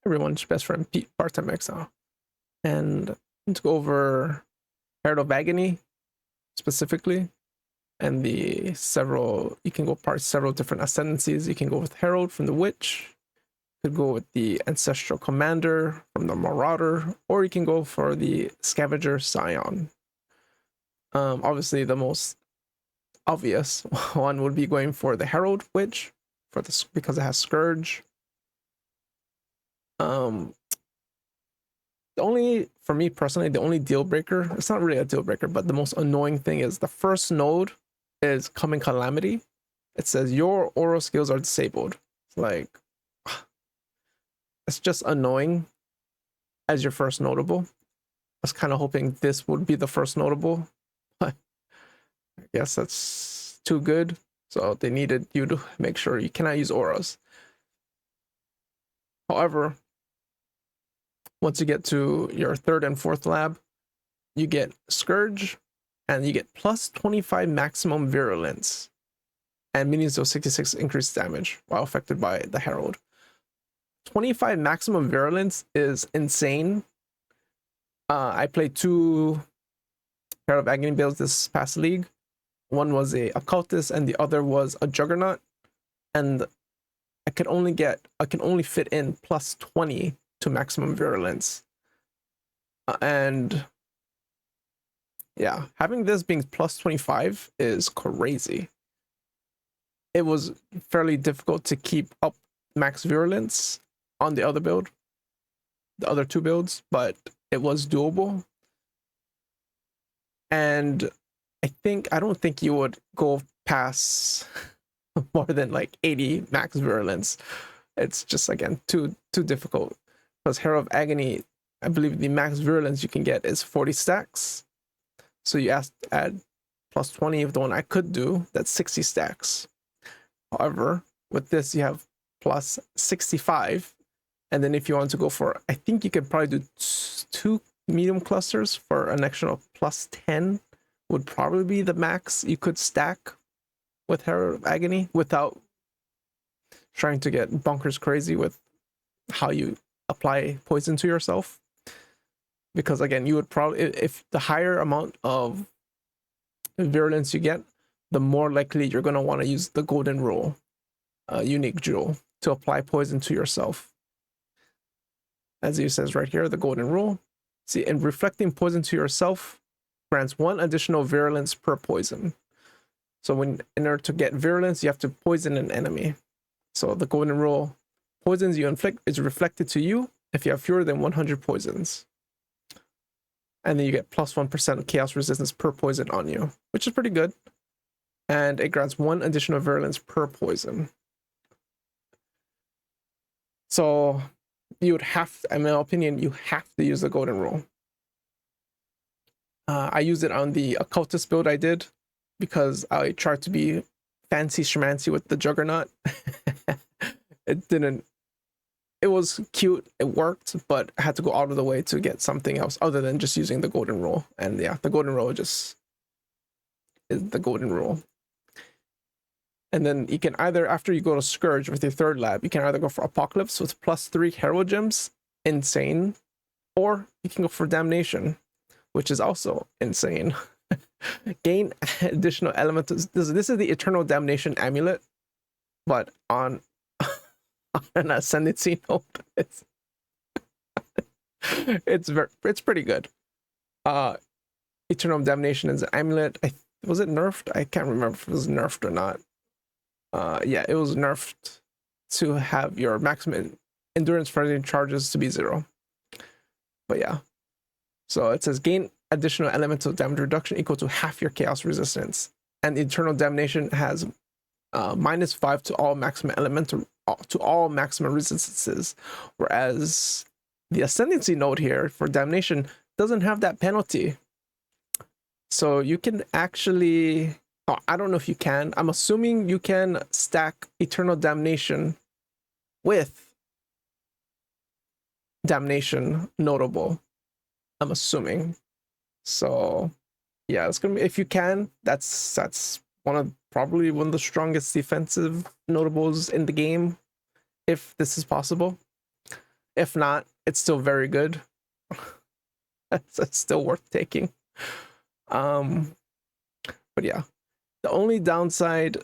everyone's best friend, Pete, part-time exile. And let's go over Herald of Agony specifically, and the several, you can go part several different ascendancies. You can go with Herald from the Witch, you could go with the Ancestral Commander from the Marauder, or you can go for the Scavenger Scion. Obviously the most obvious one would be going for the Herald Witch for this because it has Scourge. The only, for me personally, the only deal breaker, it's not really a deal breaker, but the most annoying thing is the first node is Coming Calamity. It says your aura skills are disabled. It's like, it's just annoying as your first notable. I was kind of hoping this would be the first notable, but I guess that's too good. So they needed you to make sure you cannot use auras. However, once you get to your third and fourth lab, you get Scourge, and you get plus 25 maximum virulence, and minions deal 66 increased damage while affected by the Herald. 25 maximum virulence is insane. I played 2 Herald of Agony builds this past league. One was a Occultist, and the other was a Juggernaut, and I can only fit in plus 20 to maximum virulence. And yeah, having this being plus 25 is crazy. It was fairly difficult to keep up max virulence on the other build, the other 2 builds, but it was doable. And I don't think you would go past more than like 80 max virulence. It's just, again, too difficult. Because Herald of Agony, I believe the max virulence you can get is 40 stacks. So you add plus 20 of the one I could do, that's 60 stacks. However, with this you have plus 65. And then if you want to go for, I think you could probably do 2 medium clusters for an extra plus 10 would probably be the max you could stack with Herald of Agony without trying to get bonkers crazy with how you apply poison to yourself. Because again, you would probably, if the higher amount of virulence you get, the more likely you're going to want to use the golden rule, unique jewel, to apply poison to yourself. As it says right here, the golden rule. See, and reflecting poison to yourself grants 1 additional virulence per poison. So in order to get virulence, you have to poison an enemy. So the golden rule, poisons you inflict is reflected to you if you have fewer than 100 poisons. And then you get plus 1% of chaos resistance per poison on you, which is pretty good. And it grants 1 additional virulence per poison. So you would have to, in my opinion, you have to use the golden rule. I used it on the Occultist build I did, because I tried to be fancy schmancy with the Juggernaut. It was cute, it worked, but I had to go out of the way to get something else other than just using the golden rule. And yeah, the golden rule just is the golden rule. And then you can either, after you go to Scourge with your third lab, you can either go for Apocalypse with plus 3 Herald Gems, insane, or you can go for Damnation, which is also insane. Gain additional elementals. This is the Eternal Damnation Amulet, but on an Ascendancy note. It's pretty good. Eternal Damnation is an amulet. Was it nerfed? I can't remember if it was nerfed or not. Yeah, it was nerfed to have your maximum endurance frenzy charges to be 0. But yeah, so it says gain additional elemental damage reduction equal to half your chaos resistance, and Eternal Damnation has -5 to all maximum elemental to all maximum resistances, whereas the Ascendancy node here for Damnation doesn't have that penalty. So you can actually, I don't know if you can, I'm assuming you can stack Eternal Damnation with Damnation notable, I'm assuming. So yeah, it's gonna be, if you can, that's probably one of the strongest defensive notables in the game, if this is possible. If not, it's still very good. It's still worth taking. But yeah, the only downside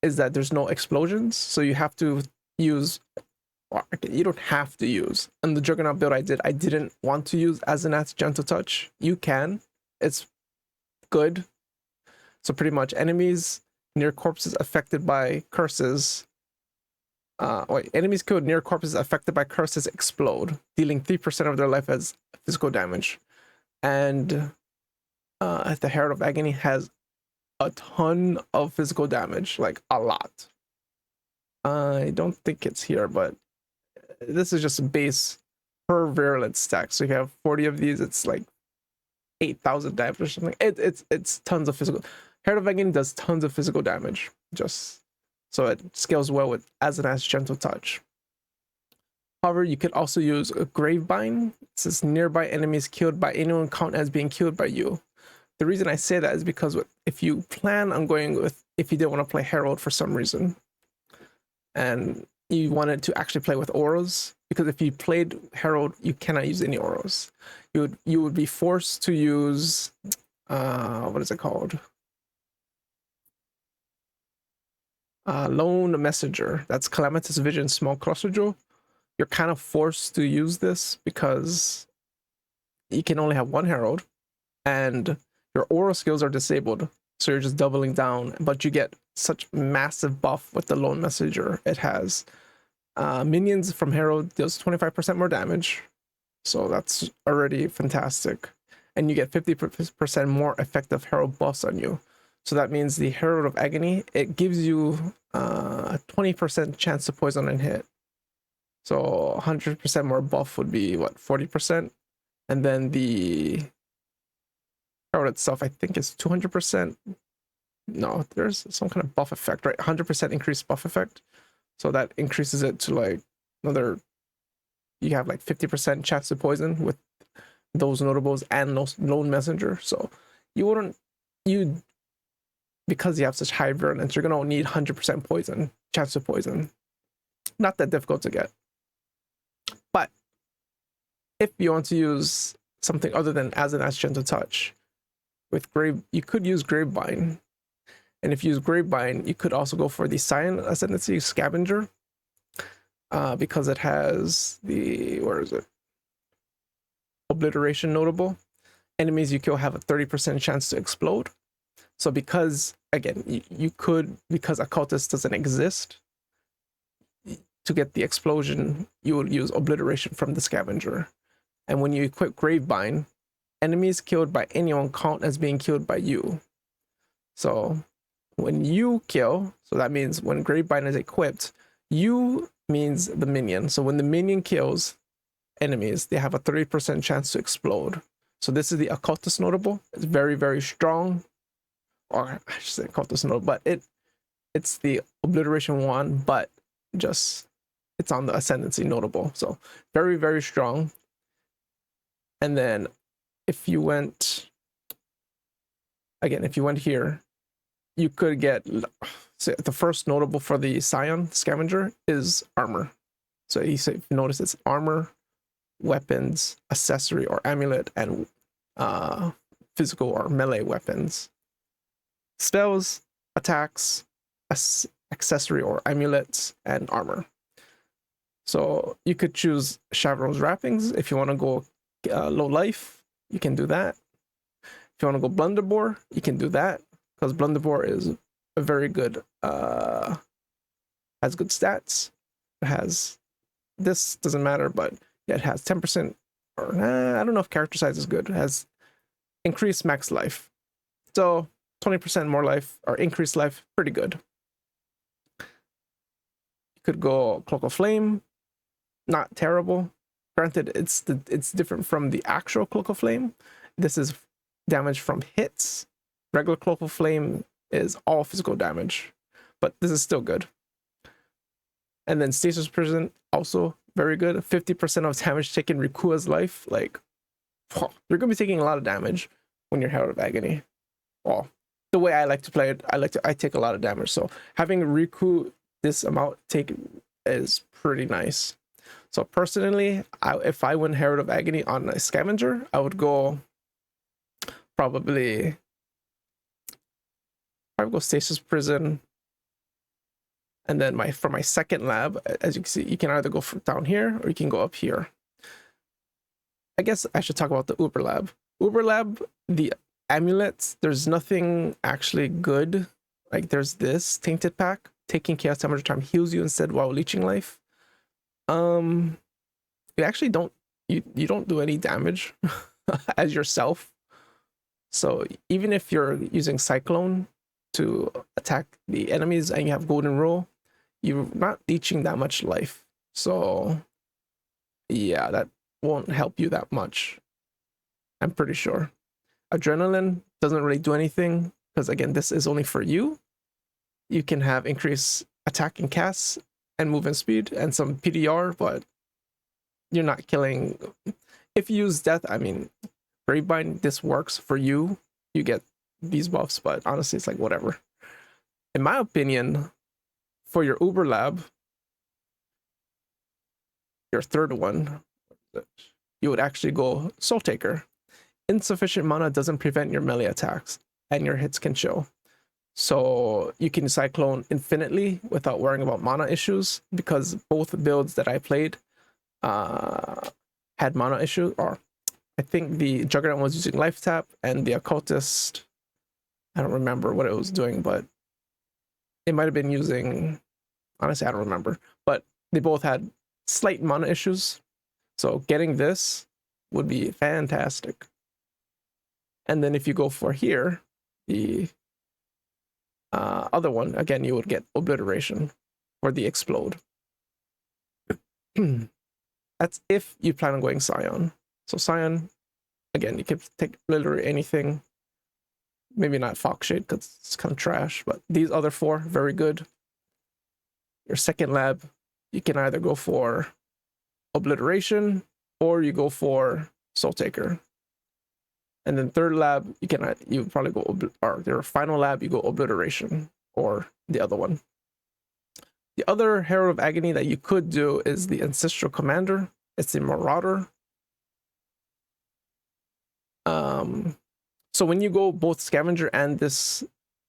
is that there's no explosions, so you have to use, or you don't have to use. And the Juggernaut build I didn't want to use Ascendancy Gentle Touch. You can, it's good. So pretty much enemies near corpses affected by curses. Enemies killed near corpses affected by curses explode, dealing 3% of their life as physical damage. And the Herald of Agony has a ton of physical damage, like a lot. I don't think it's here, but this is just a base per Virulence stack. So if you have 40 of these, it's like 8,000 damage or something. It's tons of physical. Herald of Agony does tons of physical damage, just so it scales well with Ascendancy Gentle Touch. However, you could also use a Gravebind. It says nearby enemies killed by anyone count as being killed by you. The reason I say that is because if you plan on going with, if you didn't want to play Herald for some reason, and you wanted to actually play with auras, because if you played Herald, you cannot use any auras. You would be forced to use what is it called? Lone Messenger. That's Calamitous Vision Small Cluster Jewel. You're kind of forced to use this because you can only have one Herald, and your aura skills are disabled, so you're just doubling down, but you get such massive buff with the Lone Messenger. It has minions from Herald deals 25% more damage, so that's already fantastic, and you get 50% more effective Herald buffs on you. So that means the Herald of Agony, it gives you a 20% chance to poison and hit. So 100% more buff would be what, 40%, and then the Herald itself, I think, is 200%. No, there's some kind of buff effect, right? 100% increased buff effect. So that increases it to like another, you have like 50% chance to poison with those notables and Lone Messenger. So you wouldn't, because you have such high virulence, you're going to need 100% poison, chance to poison. Not that difficult to get. But if you want to use something other than Ascendancy Gentle Touch, with you could use Gravebind. And if you use Gravebind, you could also go for the Cyan Ascendancy Scavenger, because it has the, where is it? Obliteration notable. Enemies you kill have a 30% chance to explode. So because, again, you could, because Occultist doesn't exist, to get the explosion, you would use Obliteration from the Scavenger. And when you equip Gravebind, enemies killed by anyone count as being killed by you. So when you kill, so that means when Gravebind is equipped, you means the minion. So when the minion kills enemies, they have a 30% chance to explode. So this is the Occultist notable. It's very, very strong. Or I should say Occultist notable, but it's the Obliteration one, but just it's on the Ascendancy notable. So very, very strong. And then if you went, again, if you went here, you could get, so the first notable for the Scion Scavenger is armor. So you notice it's armor, weapons, accessory or amulet, and physical or melee weapons. Spells, attacks, accessory or amulets, and armor. So you could choose Chavarot's Wrappings if you want to go low life. You can do that. If you want to go Blunderbore, you can do that, because Blunderbore is a very good, has good stats. It has, this doesn't matter, but yeah, it has 10%, or I don't know if character size is good. It has increased max life. So 20% more life, or increased life, pretty good. You could go Cloak of Flame, not terrible. Granted, it's different from the actual Cloak of Flame. This is damage from hits. Regular Cloak of Flame is all physical damage, but this is still good. And then Stasis Prison, also very good. 50% of damage taken Rikua's life. Like, you're gonna be taking a lot of damage when you're Herald of Agony. Well, the way I like to play it, I take a lot of damage. So having Riku this amount taken is pretty nice. So personally, if I win Herald of Agony on a Scavenger, I would go probably go Stasis Prison. And then for my second lab, as you can see, you can either go down here or you can go up here. I guess I should talk about the Uber Lab. Uber Lab, the amulets, there's nothing actually good. Like there's this Tainted Pack, taking chaos damage time heals you instead while leeching life. You actually don't you don't do any damage as yourself. So even if you're using Cyclone to attack the enemies and you have Golden Rule, you're not leeching that much life. So yeah, that won't help you that much, I'm pretty sure. Adrenaline doesn't really do anything because again, this is only for you. You can have increased attack and cast and movement speed and some PDR, but you're not killing. If you use death, I mean, Gravebind, this works for you. You get these buffs, but honestly, it's like whatever. In my opinion, for your Uber Lab, your third one, you would actually go Soul Taker. Insufficient mana doesn't prevent your melee attacks, and your hits can chill. So you can Cyclone infinitely without worrying about mana issues, because both builds that I played had mana issues. Or I think the Juggernaut was using Life Tap, and the Occultist, I don't remember what it was doing, but it might have been using, honestly, I don't remember. But they both had slight mana issues. So getting this would be fantastic. And then if you go for here, the other one, again, you would get Obliteration or the Explode. That's if you plan on going Scion. So Scion, again, you can take literally anything. Maybe not Foxshade because it's kind of trash, but these other four, very good. Your second lab, you can either go for Obliteration or you go for Soul Taker. And then third lab, you probably go, or your final lab, you go Obliteration or the other one. The other Herald of Agony that you could do is the Ancestral Commander. It's the Marauder. So when you go both Scavenger and this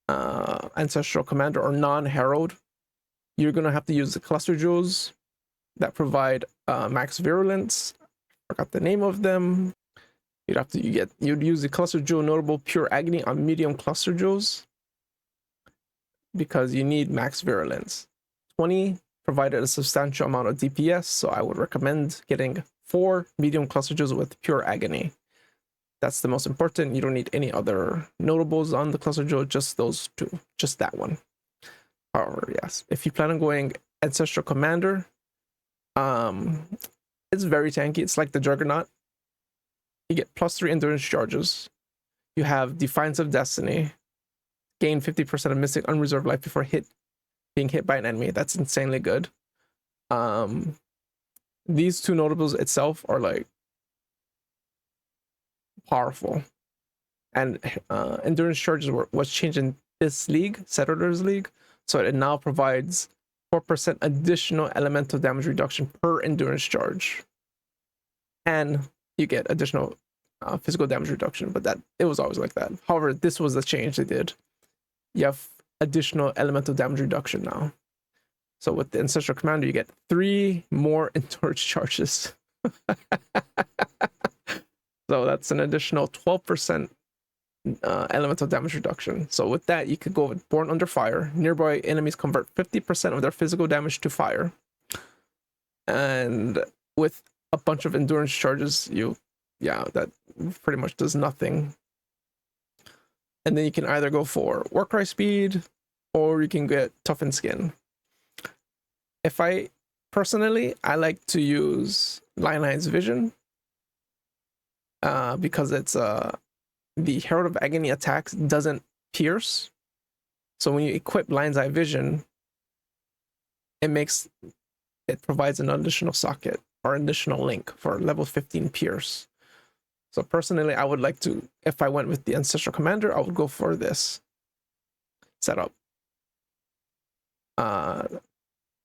Ancestral Commander or non-Herald, you're going to have to use the Cluster Jewels that provide max Virulence. I forgot the name of them. You'd use the Cluster Jewel Notable Pure Agony on medium Cluster Jewels because you need max Virulence. 20 provided a substantial amount of DPS, so I would recommend getting 4 medium Cluster Jewels with Pure Agony. That's the most important. You don't need any other notables on the Cluster Jewel, just those two, just that one. However, yes, if you plan on going Ancestral Commander, it's very tanky. It's like the Juggernaut. You get +3 endurance charges. You have Defiance of Destiny. Gain 50% of missing unreserved life before being hit by an enemy. That's insanely good. These two notables itself are like powerful. And endurance charges was changed in this league, Settlers League. So it now provides 4% additional elemental damage reduction per endurance charge. And you get additional physical damage reduction, but it was always like that. However, this was the change they did. You have additional elemental damage reduction now. So with the Ancestral Commander, you get 3 more endurance charges. So that's an additional 12% elemental damage reduction. So with that, you could go with Born Under Fire. Nearby enemies convert 50% of their physical damage to fire. And with a bunch of endurance charges, that pretty much does nothing. And then you can either go for Warcry Speed or you can get Toughened Skin. Personally, I like to use Lioneye's Vision because it's the Herald of Agony attacks doesn't pierce. So when you equip Lion's Vision, it provides an additional socket or additional link for level 15 pierce. So personally, I would like to, if I went with the Ancestral Commander, I would go for this setup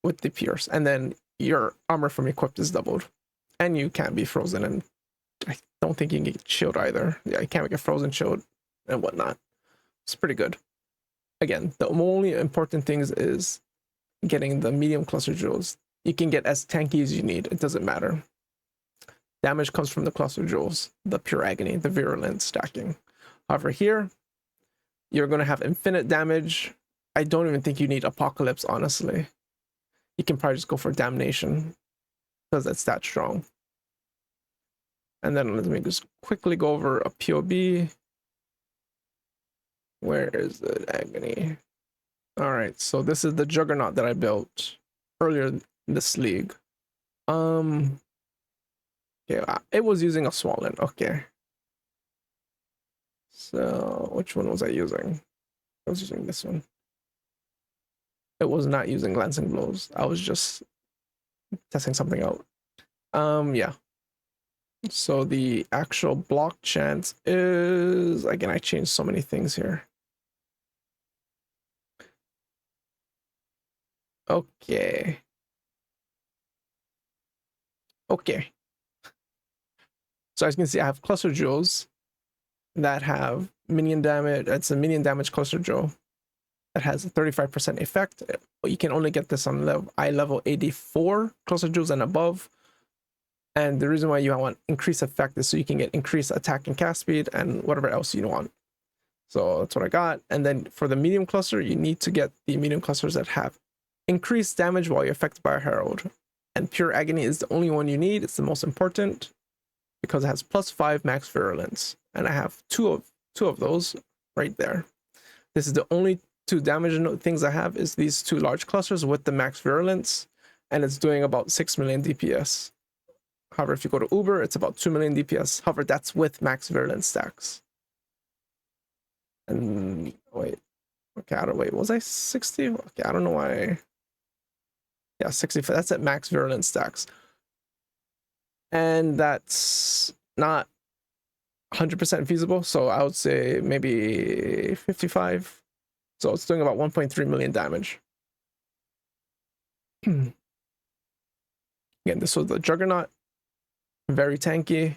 with the pierce. And then your armor from equipped is doubled. And you can't be frozen, and I don't think you can get shield either. Yeah, you can't make a frozen shield and whatnot. It's pretty good. Again, the only important things is getting the medium cluster jewels. You can get as tanky as you need. It doesn't matter. Damage comes from the cluster jewels, the pure agony, the virulence stacking. However, here, you're going to have infinite damage. I don't even think you need Apocalypse, honestly. You can probably just go for Damnation, because it's that strong. And then let me just quickly go over a PoB. Where is the agony? All right, so this is the Juggernaut that I built earlier in this league. Yeah, it was using a Svallin. Okay. So which one was I using? I was using this one. It was not using Glancing Blows. I was just testing something out. Yeah. So the actual block chance is, again, I changed so many things here. Okay. Okay. So as you can see, I have cluster jewels that have minion damage. It's a minion damage cluster jewel that has a 35% effect. You can only get this on level 84 cluster jewels and above. And the reason why you want increased effect is so you can get increased attack and cast speed and whatever else you want. So that's what I got. And then for the medium cluster, you need to get the medium clusters that have increased damage while you're affected by a herald. And pure agony is the only one you need. It's the most important because it has +5 max virulence. And I have two of those right there. This is the only 2 damage things I have is these 2 large clusters with the max virulence. And it's doing about 6 million DPS. However, if you go to Uber, it's about 2 million DPS. However, that's with max virulence stacks. And wait, okay, I don't wait. Was I 60? Okay, I don't know why. Yeah, 60. That's at max virulence stacks, and that's not 100% feasible. So I would say maybe 55. So it's doing about 1.3 million damage. Again, this was the Juggernaut. Very tanky,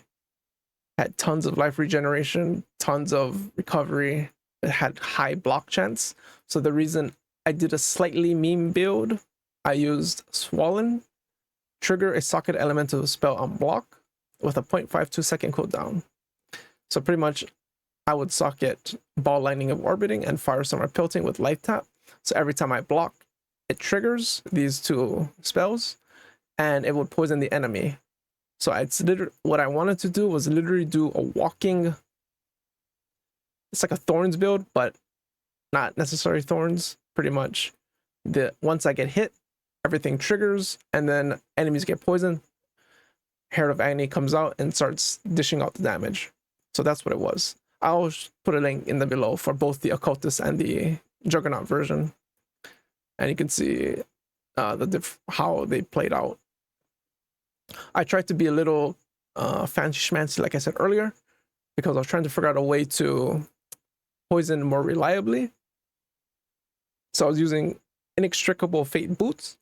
had tons of life regeneration, tons of recovery. It had high block chance. So the reason I did a slightly meme build, I used Svallin, trigger a socket elemental spell on block with a 0.52 second cooldown. So pretty much I would socket Ball Lightning of Orbiting and Firestorm of Pelting with life tap. So every time I block, it triggers these 2 spells and it would poison the enemy. So it's literally what I wanted to do was literally do a walking. It's like a thorns build, but not necessarily thorns. Pretty much, once I get hit, everything triggers, and then enemies get poisoned. Herald of Agony comes out and starts dishing out the damage. So that's what it was. I'll put a link in the below for both the Occultist and the Juggernaut version, and you can see how they played out. I tried to be a little fancy schmancy, like I said earlier, because I was trying to figure out a way to poison more reliably. So I was using Inextricable Fate Boots.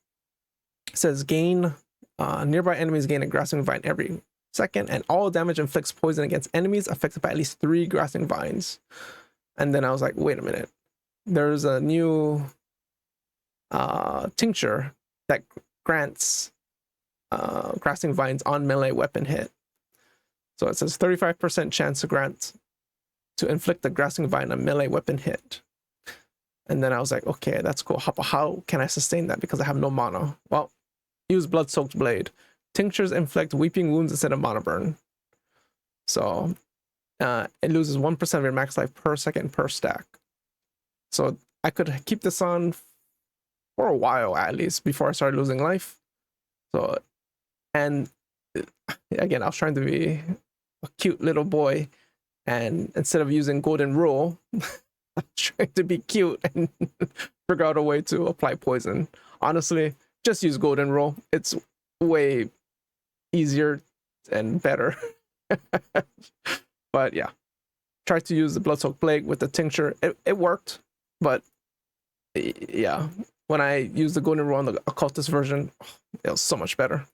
It says gain, nearby enemies gain a grasping vine every second, and all damage inflicts poison against enemies affected by at least 3 grasping vines. And then I was like, wait a minute. There's a new tincture that grants grasping vines on melee weapon hit. So it says 35% chance to inflict the grasping vine on melee weapon hit. And then I was like, okay, that's cool. How can I sustain that? Because I have no mana. Well, use Blood-Soaked Blade. Tinctures inflict weeping wounds instead of mana burn. So it loses 1% of your max life per second per stack. So I could keep this on for a while at least before I started losing life. So, and again, I was trying to be a cute little boy, and instead of using Golden Rule, I'm trying to be cute and figure out a way to apply poison. Honestly, just use Golden Rule. It's way easier and better. But yeah, tried to use the Blood-Soaked Blade with the Tincture. It worked, but yeah, when I used the golden rule on the occultist version, it was so much better.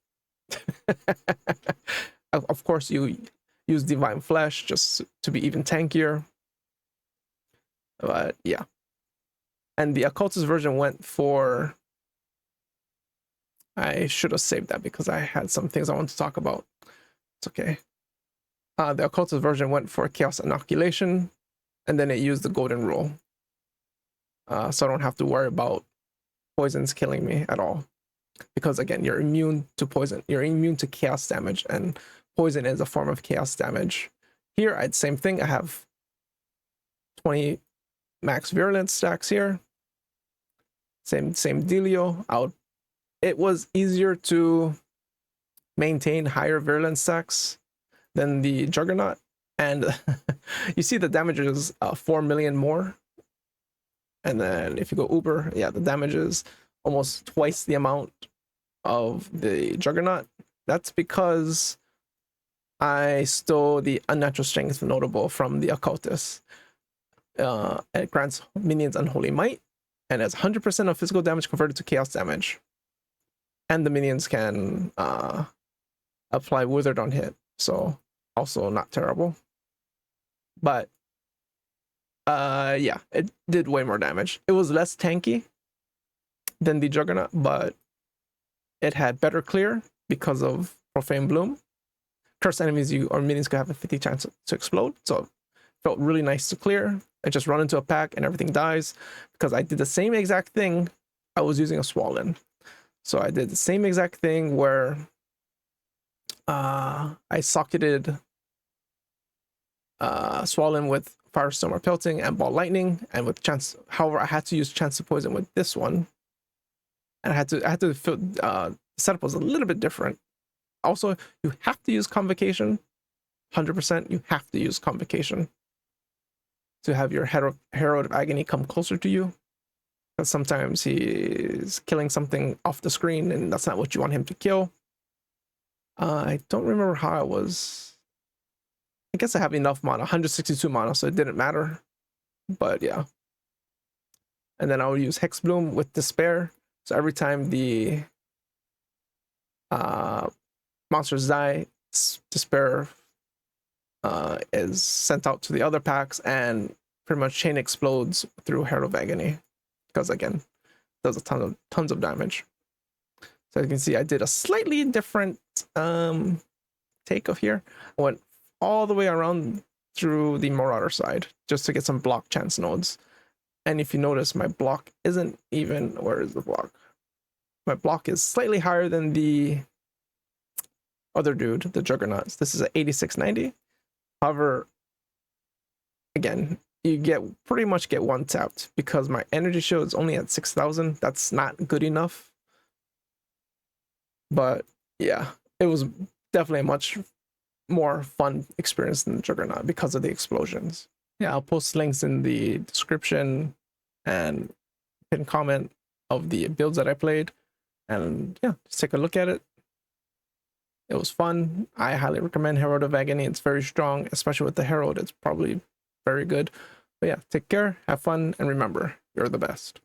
Of course, you use divine flesh just to be even tankier, but yeah. And the occultist version went for, I should have saved that because I had some things I wanted to talk about. It's okay. The occultist version went for chaos inoculation, and then it used the golden rule, so I don't have to worry about poisons killing me at all, because again, you're immune to poison, you're immune to chaos damage, and poison is a form of chaos damage. Here I had the same thing. I have 20 max virulence stacks here, same dealio. It was easier to maintain higher virulence stacks than the Juggernaut, and you see the damage is 4 million more. And then if you go Uber, yeah, the damage is almost twice the amount of the Juggernaut. That's because I stole the Unnatural Strength notable from the Occultist. It grants minions Unholy Might, and has 100% of physical damage converted to chaos damage. And the minions can apply Withered on hit, so also not terrible. But yeah, it did way more damage. It was less tanky than the Juggernaut, but it had better clear because of Profane Bloom. Cursed enemies or minions could have a 50 chance to explode, so it felt really nice to clear. I just run into a pack and everything dies, because I did the same exact thing. I was using a Svallin, so I did the same exact thing where I socketed Svallin with Firestorm or Pelting and Ball Lightning, and with chance. However, I had to use Chance to Poison with this one, and I had to feel setup was a little bit different. Also, you have to use Convocation, 100%. You have to use Convocation to have your Herald of Agony come closer to you, because sometimes he's killing something off the screen, and that's not what you want him to kill. I don't remember how I was. I guess I have enough mana, 162 mana, so it didn't matter. But yeah. And then I would use Hex Bloom with Despair. So every time the monsters die, Despair is sent out to the other packs, and pretty much chain explodes through Herald of Agony, because again, it does a tons of damage. So you can see I did a slightly different take of here. I went all the way around through the Marauder side just to get some block chance nodes. And if you notice, my block isn't even, where is the block? My block is slightly higher than the other dude, the Juggernauts. This is at 8690. However, again, you pretty much get one tapped, because my energy shield is only at 6,000. That's not good enough. But yeah, it was definitely a much more fun experience than the Juggernaut because of the explosions. Yeah, I'll post links in the description and pin comment of the builds that I played, and yeah, just take a look at it. It was fun. I highly recommend Herald of Agony. It's very strong, especially with the Herald. It's probably very good. But yeah, take care, have fun, and remember, you're the best.